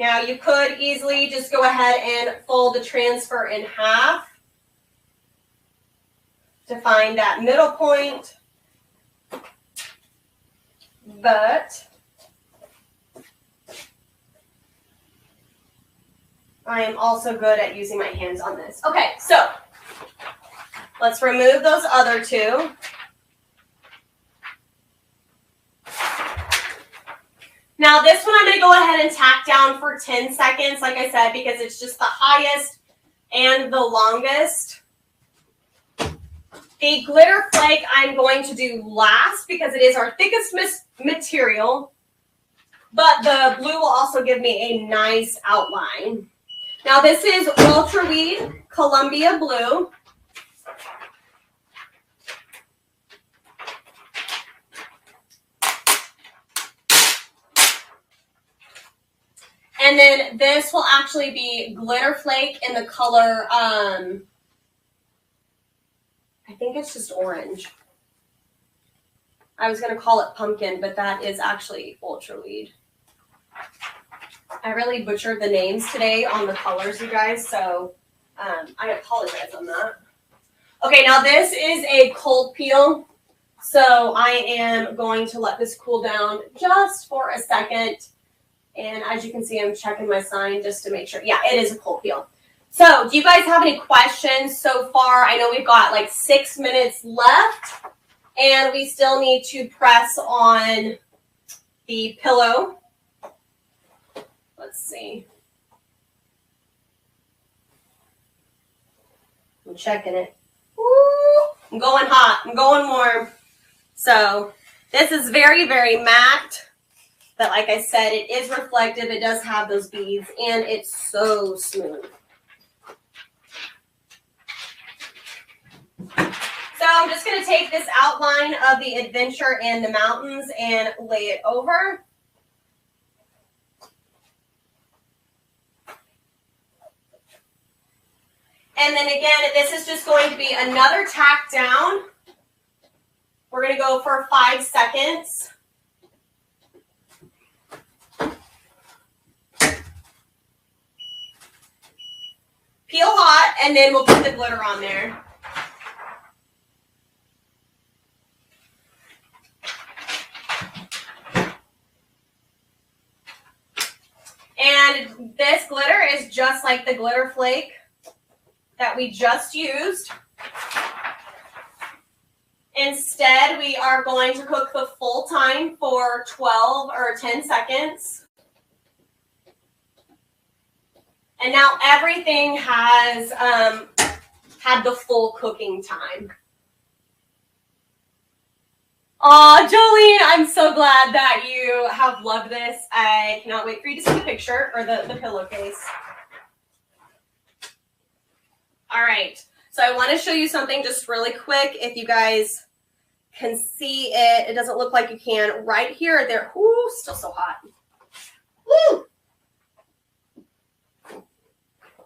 Now you could easily just go ahead and fold the transfer in half to find that middle point, but I am also good at using my hands on this. Okay, so let's remove those other 2. Now this one I'm going to go ahead and tack down for 10 seconds, like I said, because it's just the highest and the longest. The glitter flake I'm going to do last because it is our thickest material, but the blue will also give me a nice outline. Now this is Ultra Weed Columbia Blue. And then this will actually be Glitter Flake in the color, I think it's just orange. I was going to call it pumpkin, but that is actually Ultra Weed. I really butchered the names today on the colors, you guys, so I apologize on that. Okay, now this is a cold peel, so I am going to let this cool down just for a second. And as you can see, I'm checking my sign just to make sure. Yeah, it is a cold peel. So do you guys have any questions so far? I know we've got like 6 minutes left, and we still need to press on the pillow. Let's see. I'm checking it. Woo! I'm going hot. I'm going warm. So this is very, very matte. But like I said, it is reflective. It does have those beads, and it's so smooth. So I'm just going to take this outline of the adventure and the mountains and lay it over. And then again, this is just going to be another tack down. We're going to go for 5 seconds. Peel hot, and then we'll put the glitter on there. And this glitter is just like the glitter flake that we just used. Instead, we are going to cook the full time for 12 or 10 seconds. And now everything has had the full cooking time. Aw, Jolene, I'm so glad that you have loved this. I cannot wait for you to see the picture or the pillowcase. All right, so I want to show you something just really quick. If you guys can see it, it doesn't look like you can. Right here, there, ooh, still so hot. Woo!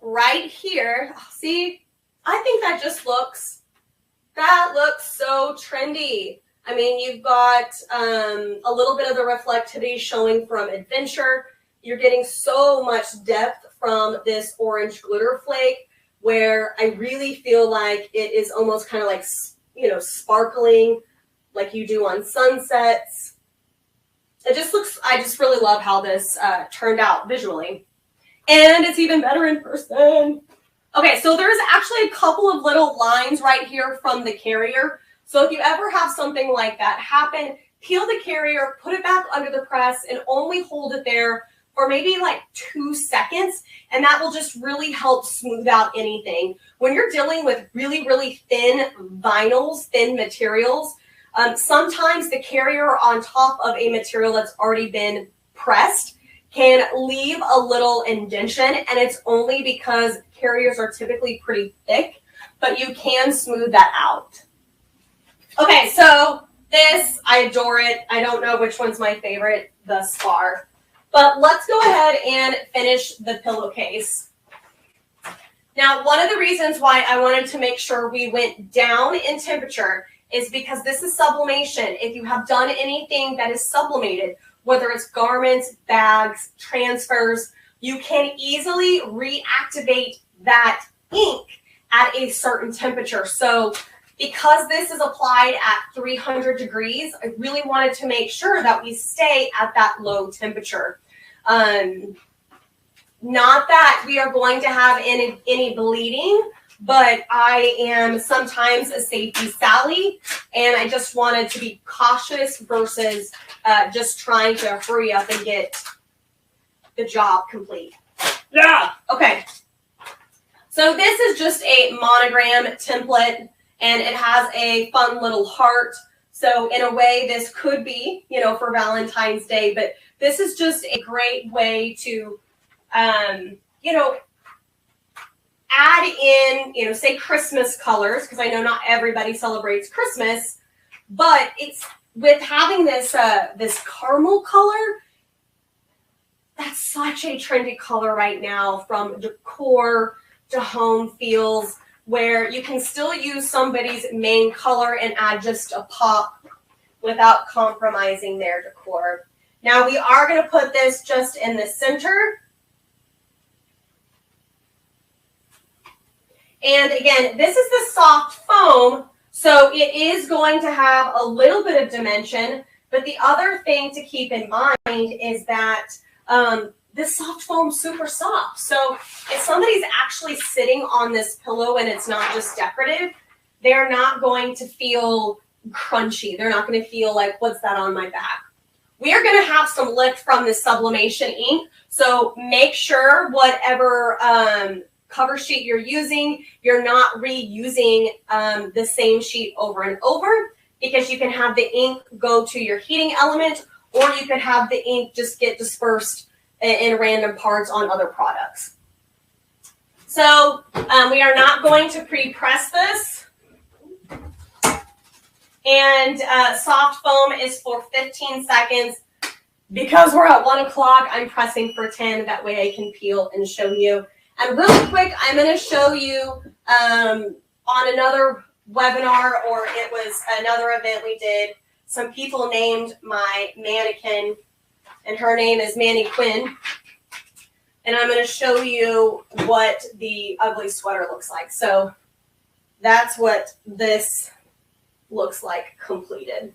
Right here, see, I think that looks so trendy. I mean, you've got a little bit of the reflectivity showing from Adventure. You're getting so much depth from this orange glitter flake, where I really feel like it is almost kind of like, you know, sparkling like you do on sunsets. It just looks, I just really love how this turned out visually. And it's even better in person. Okay, so there's actually a couple of little lines right here from the carrier. So if you ever have something like that happen, peel the carrier, put it back under the press, and only hold it there for maybe like 2 seconds, and that will just really help smooth out anything. When you're dealing with really, really thin vinyls, thin materials, sometimes the carrier on top of a material that's already been pressed can leave a little indentation, and it's only because carriers are typically pretty thick, but you can smooth that out. Okay, so this, I adore it. I don't know which one's my favorite thus far. But let's go ahead and finish the pillowcase. Now, one of the reasons why I wanted to make sure we went down in temperature is because this is sublimation. If you have done anything that is sublimated, whether it's garments, bags, transfers, you can easily reactivate that ink at a certain temperature. So because this is applied at 300 degrees, I really wanted to make sure that we stay at that low temperature. Not that we are going to have any bleeding, but I am sometimes a safety Sally, and I just wanted to be cautious versus just trying to hurry up and get the job complete. Yeah. Okay. So this is just a monogram template, and it has a fun little heart. So in a way, this could be, you know, for Valentine's Day, but this is just a great way to, you know, add in, you know, say Christmas colors, because I know not everybody celebrates Christmas, but it's with having this this caramel color. That's such a trendy color right now, from decor to home feels, where you can still use somebody's main color and add just a pop without compromising their decor. Now we are going to put this just in the center. And again, this is the soft foam, so it is going to have a little bit of dimension, but the other thing to keep in mind is that this soft foam's super soft. So if somebody's actually sitting on this pillow and it's not just decorative, they're not going to feel crunchy. They're not going to feel like, what's that on my back? We are going to have some lift from the sublimation ink. So make sure whatever cover sheet you're using, you're not reusing the same sheet over and over, because you can have the ink go to your heating element, or you could have the ink just get dispersed in random parts on other products. So we are not going to pre-press this. And soft foam is for 15 seconds. Because we're at 1 o'clock, I'm pressing for 10. That way I can peel and show you. And really quick, I'm going to show you on another webinar, or it was another event we did, some people named my mannequin, and her name is Manny Quinn. And I'm going to show you what the ugly sweater looks like. So that's what this looks like completed.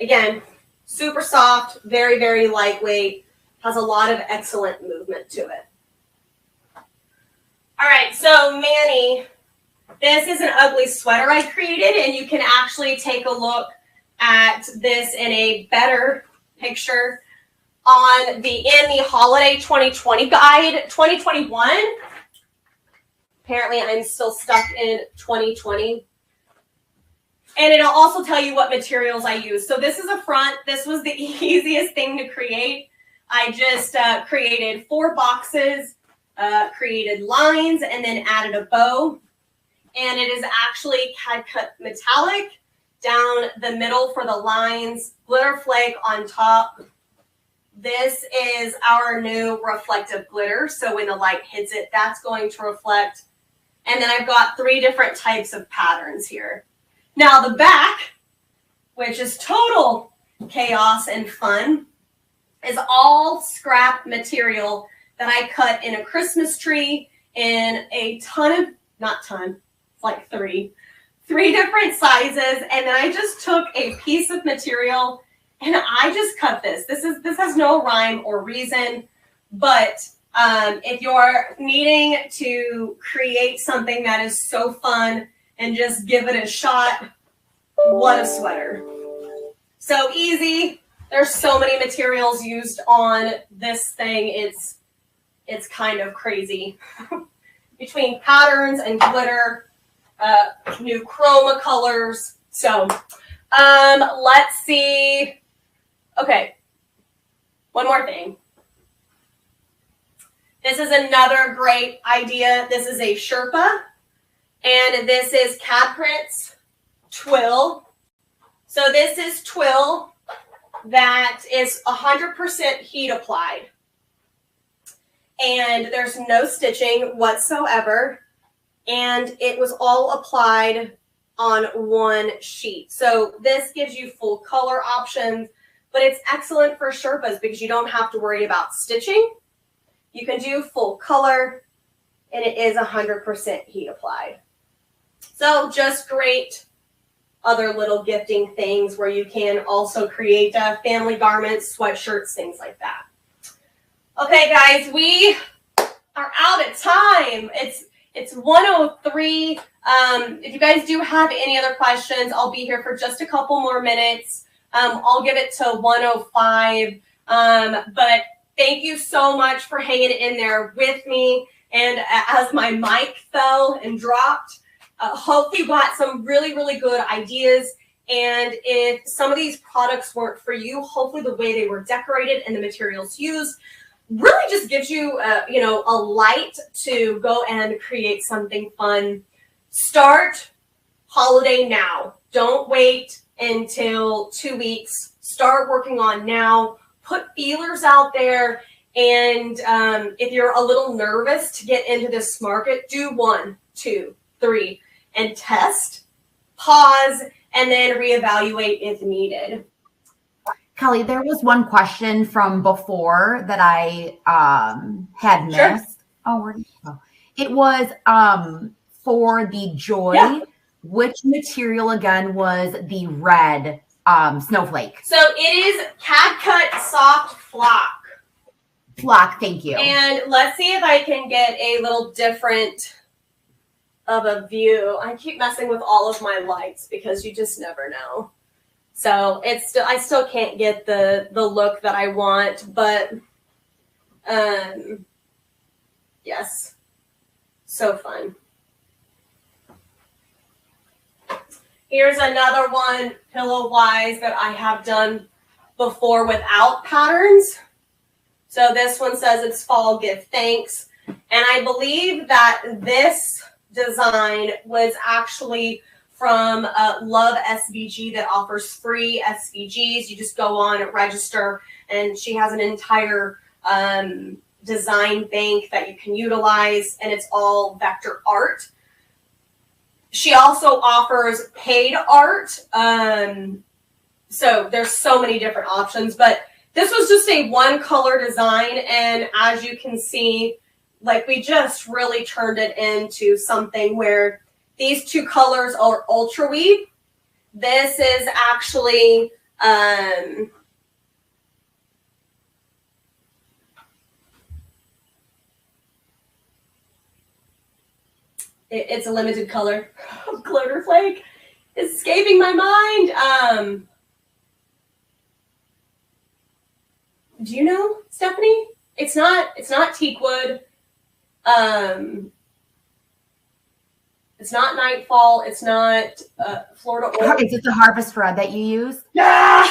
Again, super soft, very, very lightweight, has a lot of excellent movement to it. All right, so Manny, this is an ugly sweater I created, and you can actually take a look at this in a better picture on in the holiday 2020 guide. 2021, apparently I'm still stuck in 2020. And it'll also tell you what materials I use. So this is a front. This was the easiest thing to create. I just created 4 boxes, created lines, and then added a bow. And it is actually Cad Cut metallic down the middle for the lines, glitter flake on top. This is our new reflective glitter. So when the light hits it, that's going to reflect. And then I've got 3 different types of patterns here. Now the back, which is total chaos and fun, is all scrap material that I cut in a Christmas tree in a like 3 different sizes. And then I just took a piece of material and I just cut this. This has no rhyme or reason, but if you're needing to create something that is so fun and just give it a shot, what a sweater. So easy. There's so many materials used on this thing. It's kind of crazy. Between patterns and glitter, new chroma colors. So let's see. Okay, one more thing. This is another great idea. This is a Sherpa, and this is Cad Prints Twill. So this is twill that is 100% heat applied. And there's no stitching whatsoever. And it was all applied on one sheet. So this gives you full color options, but it's excellent for Sherpas because you don't have to worry about stitching. You can do full color, and it is 100% heat applied. So just great other little gifting things where you can also create family garments, sweatshirts, things like that. Okay, guys, we are out of time. It's 1:03. If you guys do have any other questions, I'll be here for just a couple more minutes. I'll give it to 1:05. But thank you so much for hanging in there with me. And as my mic fell and dropped, hope you got some really, really good ideas. And if some of these products weren't for you, hopefully the way they were decorated and the materials used really just gives you, a light to go and create something fun. Start holiday now. Don't wait until 2 weeks. Start working on now. Put feelers out there. And if you're a little nervous to get into this market, do 1, 2, 3, and test, pause, and then reevaluate if needed. Kelly, there was one question from before that I had missed. Sure. Oh, where did it go? It was for the Joy. Yeah. Which material again was the red snowflake? So it is Cad Cut Soft Flock. Flock, thank you. And let's see if I can get a little different of a view. I keep messing with all of my lights because you just never know. So I still can't get the look that I want, but yes, so fun. Here's another one, pillow-wise, that I have done before without patterns. So this one says it's fall gift, thanks. And I believe that this design was actually from Love SVG that offers free SVGs. You just go on, register, and she has an entire design bank that you can utilize, and it's all vector art. She also offers paid art. So there's so many different options, but this was just a one color design. And as you can see, like we just really turned it into something where these 2 colors are ultra weave. This is actually, it's a limited color. Glitter flake is escaping my mind. Do you know, Stephanie? It's not teak wood. It's not Nightfall. It's not Florida Orange. Is it the harvest red that you use? Yeah.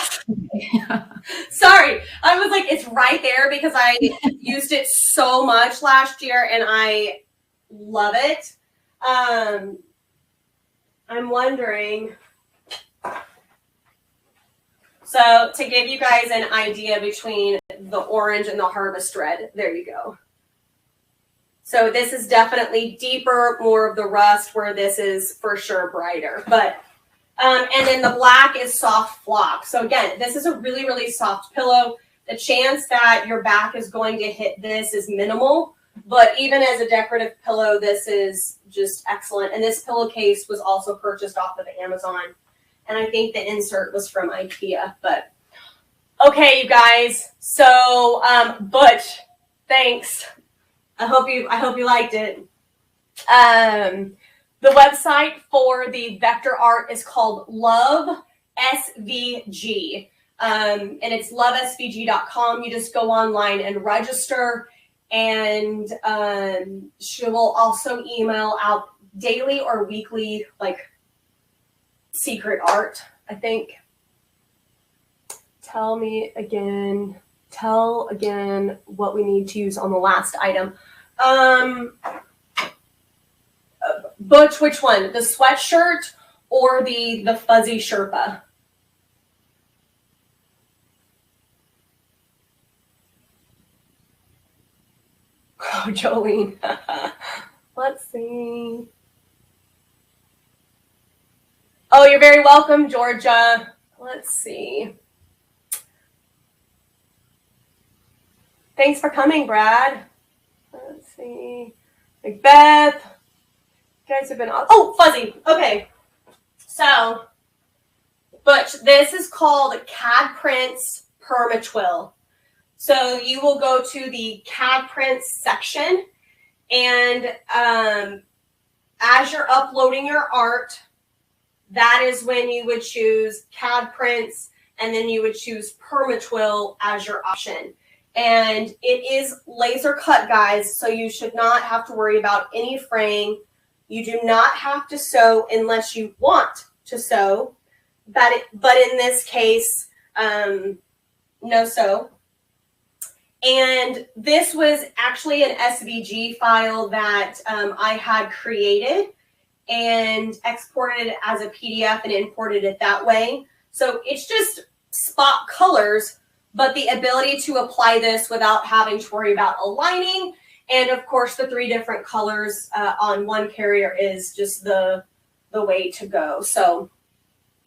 Sorry. I was like, it's right there because I used it so much last year and I love it. I'm wondering. So to give you guys an idea between the orange and the harvest red, there you go. So this is definitely deeper, more of the rust, where this is for sure brighter. But and then the black is soft flock. So again, this is a really, really soft pillow. The chance that your back is going to hit this is minimal. But even as a decorative pillow, this is just excellent. And this pillowcase was also purchased off of Amazon. And I think the insert was from IKEA. But okay, you guys. So Butch, thanks. I hope you liked it. The website for the vector art is called Love SVG. And it's lovesvg.com. You just go online and register. And she will also email out daily or weekly, like, secret art, I think. Tell again what we need to use on the last item. Butch, which one? The sweatshirt or the fuzzy Sherpa? Oh, Jolene. Let's see. Oh, you're very welcome, Georgia. Let's see. Thanks for coming, Brad. Let's see. Macbeth. You guys have been awesome. Oh, fuzzy. Okay. So, Butch, this is called CAD Prints Permatwill. So you will go to the CAD Prints section, and as you're uploading your art, that is when you would choose CAD Prints, and then you would choose Permatwill as your option. And it is laser cut, guys, so you should not have to worry about any fraying. You do not have to sew unless you want to sew, but in this case, no sew. And this was actually an SVG file that I had created and exported it as a PDF and imported it that way. So it's just spot colors, but the ability to apply this without having to worry about aligning. And of course, the 3 different colors on one carrier is just the way to go. So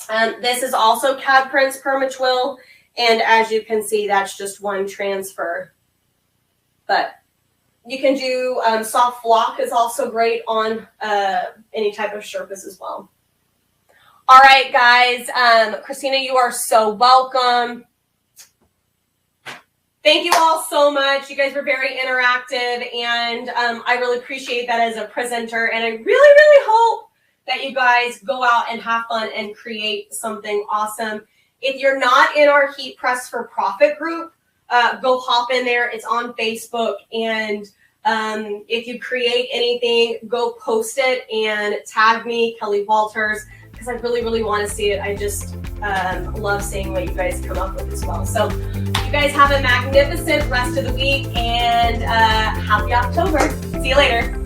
this is also CAD Prints Permatwill. And as you can see, that's just one transfer. But you can do soft flock is also great on any type of Sherpas as well. All right, guys. Christina, you are so welcome. Thank you all so much. You guys were very interactive, and I really appreciate that as a presenter. And I really, really hope that you guys go out and have fun and create something awesome. If you're not in our Heat Press for Profit group, go hop in there. It's on Facebook. And if you create anything, go post it and tag me, Kelly Walters, because I really, really want to see it. I just love seeing what you guys come up with as well. So you guys have a magnificent rest of the week, and happy October. See you later.